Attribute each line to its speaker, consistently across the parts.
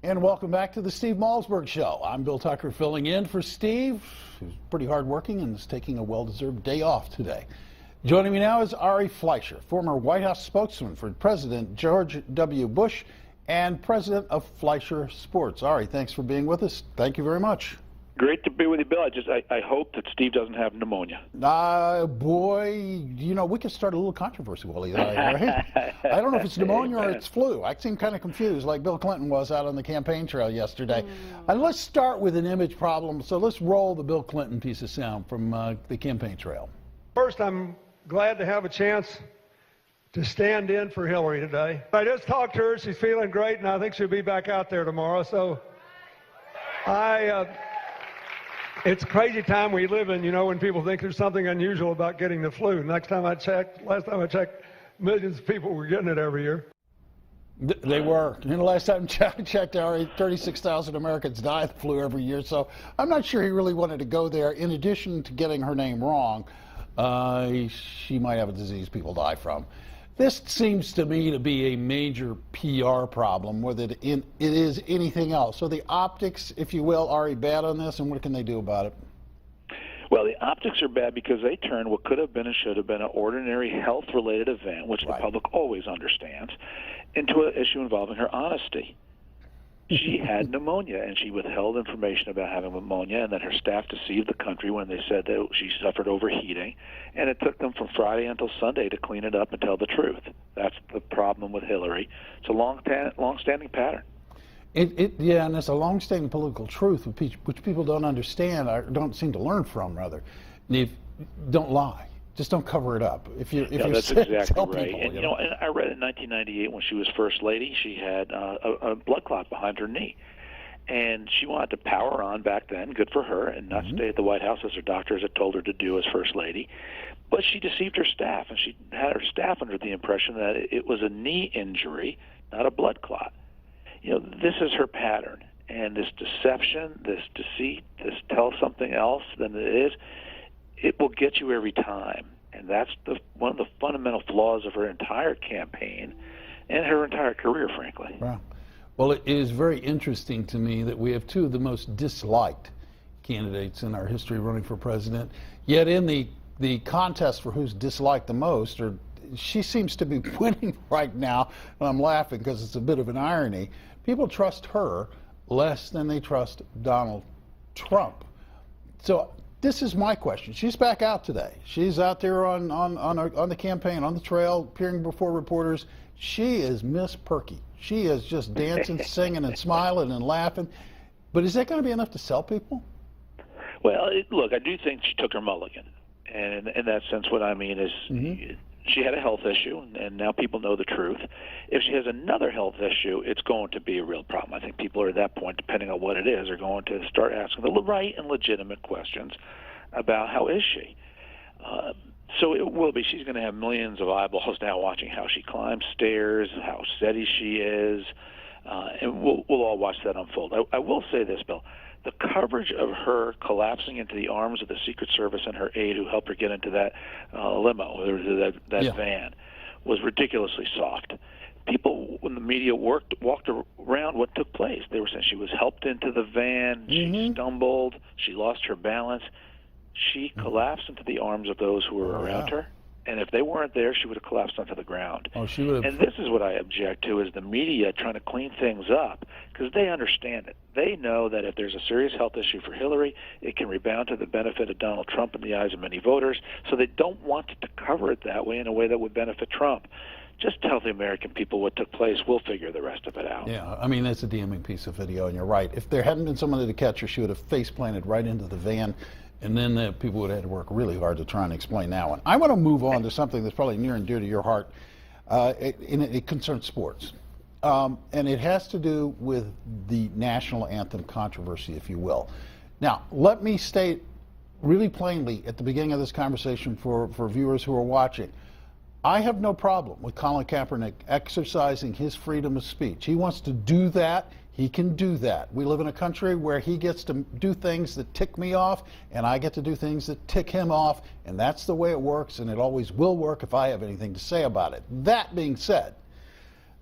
Speaker 1: And welcome back to the Steve Malzberg Show. I'm Bill Tucker filling in for Steve, who's pretty hardworking and is taking a well-deserved day off today. Joining me now is Ari Fleischer, former White House spokesman for President George W. Bush and president of Fleischer Sports. Ari, thanks for being with us. Thank you very much.
Speaker 2: Great to be with you, Bill. I hope that Steve doesn't have pneumonia.
Speaker 1: Boy, you know, we could start a little controversy while he's out here, right? I don't know if it's pneumonia or it's flu. I seem kind of confused, like Bill Clinton was out on the campaign trail yesterday. Let's start with an image problem. So let's roll the Bill Clinton piece of sound from the campaign trail.
Speaker 3: First, I'm glad to have a chance to stand in for Hillary today. I just talked to her. She's feeling great, and I think she'll be back out there tomorrow. So it's a crazy time we live in, you know, when people think there's something unusual about getting the flu. Last time I checked, millions of people were getting it every year.
Speaker 1: They were. And the last time I checked, 36,000 Americans die of the flu every year. So I'm not sure he really wanted to go there. In addition to getting her name wrong, she might have a disease people die from. This seems to me to be a major PR problem, whether it is anything else. So the optics, if you will, are bad on this, and what can they do about it?
Speaker 2: Well, the optics are bad because they turned what could have been and should have been an ordinary health-related event, which the public always understands, into an issue involving her honesty. She had pneumonia, and she withheld information about having pneumonia, and then her staff deceived the country when they said that she suffered overheating, and it took them from Friday until Sunday to clean it up and tell the truth. That's the problem with Hillary. It's a long-standing pattern.
Speaker 1: Yeah, and it's a long-standing political truth which people don't understand, or don't seem to learn from, rather. Don't lie. Just don't cover it up. If you're
Speaker 2: that's
Speaker 1: sick,
Speaker 2: exactly
Speaker 1: tell
Speaker 2: right.
Speaker 1: people.
Speaker 2: And, you know, and I read in 1998 when she was First Lady, she had a blood clot behind her knee. And she wanted to power on back then, good for her, and not stay at the White House as her doctors had told her to do as First Lady. But she deceived her staff, and she had her staff under the impression that it was a knee injury, not a blood clot. You know, this is her pattern. And this deception, this deceit, this tell something else than it is, it will get you every time. And that's one of the fundamental flaws of her entire campaign and her entire career, frankly.
Speaker 1: Wow. Well, it is very interesting to me that we have two of the most disliked candidates in our history running for president. Yet in the contest for who's disliked the most, she seems to be winning right now. And I'm laughing because it's a bit of an irony. People trust her less than they trust Donald Trump. So this is my question. She's back out today. She's out there on the campaign, on the trail, appearing before reporters. She is Miss Perky. She is just dancing, singing, and smiling and laughing. But is that going to be enough to sell people?
Speaker 2: Well, look, I do think she took her mulligan. And in that sense, what I mean is she had a health issue, and now people know the truth. If she has another health issue, it's going to be a real problem. I think people are at that point, depending on what it is, are going to start asking the right and legitimate questions about how is she. So it will be. She's going to have millions of eyeballs now watching how she climbs stairs, how steady she is, and we'll all watch that unfold. I will say this, Bill. The coverage of her collapsing into the arms of the Secret Service and her aide who helped her get into that limo, or that van, was ridiculously soft. People, when the media walked around what took place, they were saying she was helped into the van, she stumbled, she lost her balance. She collapsed into the arms of those who were around her. And if they weren't there, she would have collapsed onto the ground.
Speaker 1: Oh, she would have.
Speaker 2: And this is what I object to, is the media trying to clean things up, because they understand it. They know that if there's a serious health issue for Hillary, it can rebound to the benefit of Donald Trump in the eyes of many voters, so they don't want to cover it that way in a way that would benefit Trump. Just tell the American people what took place. We'll figure the rest of it out.
Speaker 1: Yeah, I mean, that's a damning piece of video, and you're right. If there hadn't been somebody to catch her, she would have face-planted right into the van. And then the people would have had to work really hard to try and explain that one. I want to move on to something that's probably near and dear to your heart. It concerns sports. And it has to do with the national anthem controversy, if you will. Now, let me state really plainly at the beginning of this conversation for viewers who are watching, I have no problem with Colin Kaepernick exercising his freedom of speech. He wants to do that. He can do that. We live in a country where he gets to do things that tick me off, and I get to do things that tick him off, and that's the way it works, and it always will work if I have anything to say about it. That being said,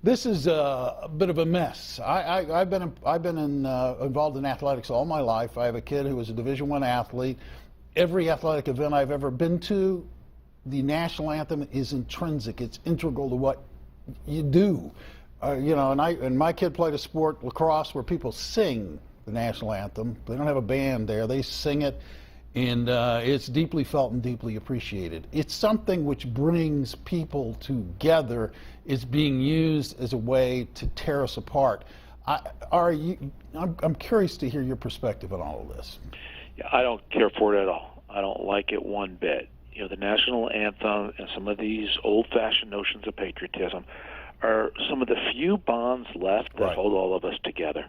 Speaker 1: This is a bit of a mess. I've been involved in athletics all my life. I have a kid who was a Division I athlete. Every athletic event I've ever been to, the national anthem is intrinsic. It's integral to what you do. You know, and my kid played a sport, lacrosse, where people sing the national anthem. They don't have a band there. They sing it, and it's deeply felt and deeply appreciated. It's something which brings people together. It's being used as a way to tear us apart. I'm curious to hear your perspective on all of this.
Speaker 2: Yeah, I don't care for it at all. I don't like it one bit. You know, the national anthem and some of these old-fashioned notions of patriotism are some of the few bonds left that hold all of us together.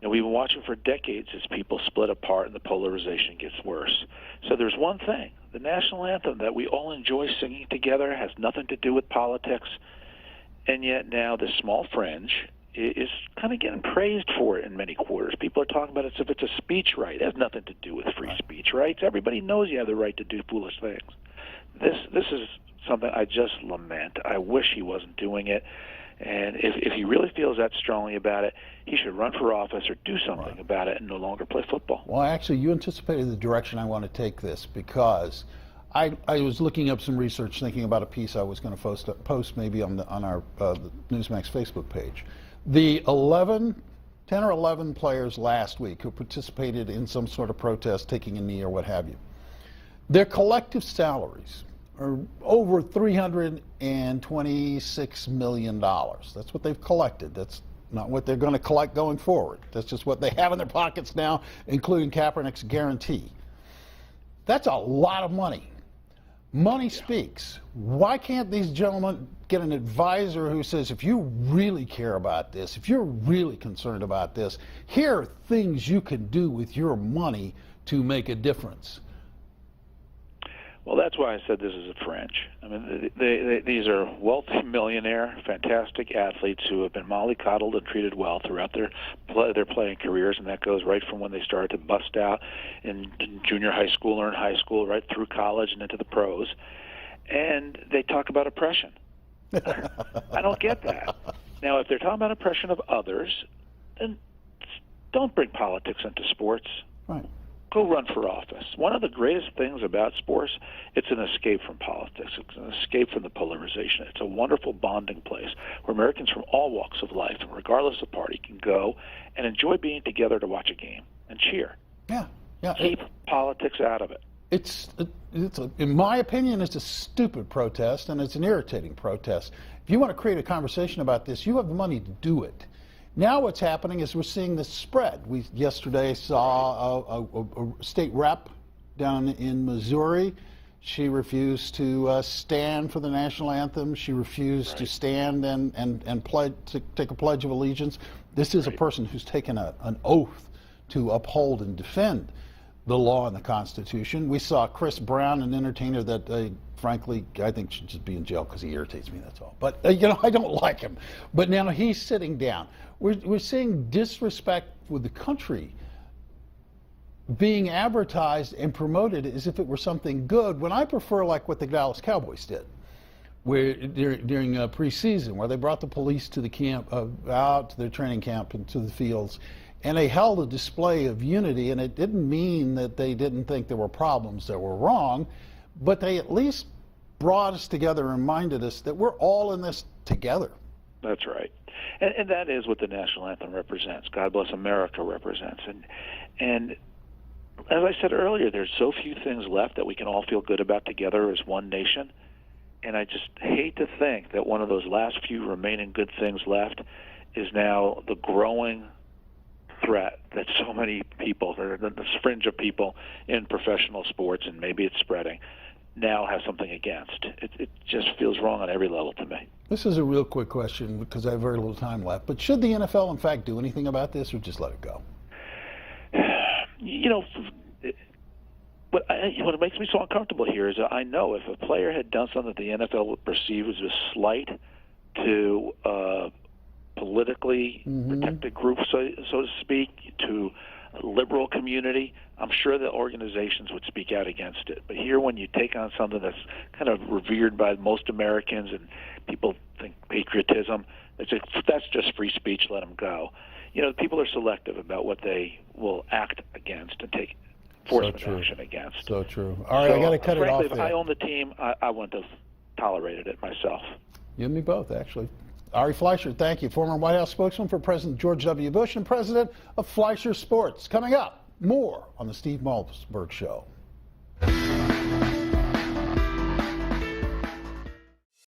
Speaker 2: And we've been watching for decades as people split apart and the polarization gets worse. So there's one thing. The national anthem that we all enjoy singing together has nothing to do with politics, and yet now this small fringe is kind of getting praised for it in many quarters. People are talking about it as if it's a speech right. It has nothing to do with free speech rights. Everybody knows you have the right to do foolish things. This is something I just lament. I wish he wasn't doing it. And if he really feels that strongly about it, he should run for office or do something about it and no longer play football.
Speaker 1: Well, actually, you anticipated the direction I want to take this, because I was looking up some research, thinking about a piece I was going to post maybe on our Newsmax Facebook page. The 10 or 11 players last week who participated in some sort of protest, taking a knee or what have you, their collective salaries are over $326 million. That's what they've collected. That's not what they're going to collect going forward. That's just what they have in their pockets now, including Kaepernick's guarantee. That's a lot of money. Money speaks. Why can't these gentlemen get an advisor who says, if you really care about this, if you're really concerned about this, here are things you can do with your money to make a difference?
Speaker 2: Well, that's why I said this is a fringe. I mean, these are wealthy, millionaire, fantastic athletes who have been mollycoddled and treated well throughout their playing careers, and that goes right from when they started to bust out in junior high school or in high school, right through college and into the pros. And they talk about oppression. I don't get that. Now, if they're talking about oppression of others, then don't bring politics into sports.
Speaker 1: Right.
Speaker 2: Go run for office. One of the greatest things about sports, it's an escape from politics. It's an escape from the polarization. It's a wonderful bonding place where Americans from all walks of life, and regardless of party, can go and enjoy being together to watch a game and cheer.
Speaker 1: Yeah.
Speaker 2: Keep politics out of it.
Speaker 1: In my opinion, it's a stupid protest, and it's an irritating protest. If you want to create a conversation about this, you have the money to do it. Now what's happening is we're seeing this spread. We yesterday saw a state rep down in Missouri. She refused to stand for the national anthem. She refused to stand and take a pledge of allegiance. This is a person who's taken an oath to uphold and defend the law and the Constitution. We saw Chris Brown, an entertainer that, frankly, I think should just be in jail because he irritates me, that's all. But, I don't like him. But now he's sitting down. We're seeing disrespect with the country being advertised and promoted as if it were something good, when I prefer like what the Dallas Cowboys did where during preseason, where they brought the police to the camp, out to their training camp and to the fields, and they held a display of unity, and it didn't mean that they didn't think there were problems that were wrong, but they at least brought us together and reminded us that we're all in this together.
Speaker 2: That's right. And that is what the national anthem represents. God Bless America represents. And as I said earlier, there's so few things left that we can all feel good about together as one nation. And I just hate to think that one of those last few remaining good things left is now the growing threat that so many people, the fringe of people in professional sports, and maybe it's spreading, now have something against. It just feels wrong on every level to me.
Speaker 1: This is a real quick question because I have very little time left. But should the NFL, in fact, do anything about this, or just let it go?
Speaker 2: What makes me so uncomfortable here is that I know if a player had done something that the NFL would perceive as a slight to politically protected group, so to speak, to liberal community, I'm sure the organizations would speak out against it. But here, when you take on something that's kind of revered by most Americans and people think patriotism, that's just free speech, let them go. You know, people are selective about what they will act against and take enforcement action against.
Speaker 1: So true. All right, I got to cut it off
Speaker 2: frankly,
Speaker 1: there.
Speaker 2: if I owned the team, I wouldn't have tolerated it myself.
Speaker 1: You and me both, actually. Ari Fleischer, thank you. Former White House spokesman for President George W. Bush and president of Fleischer Sports. Coming up, more on the Steve Malzberg Show.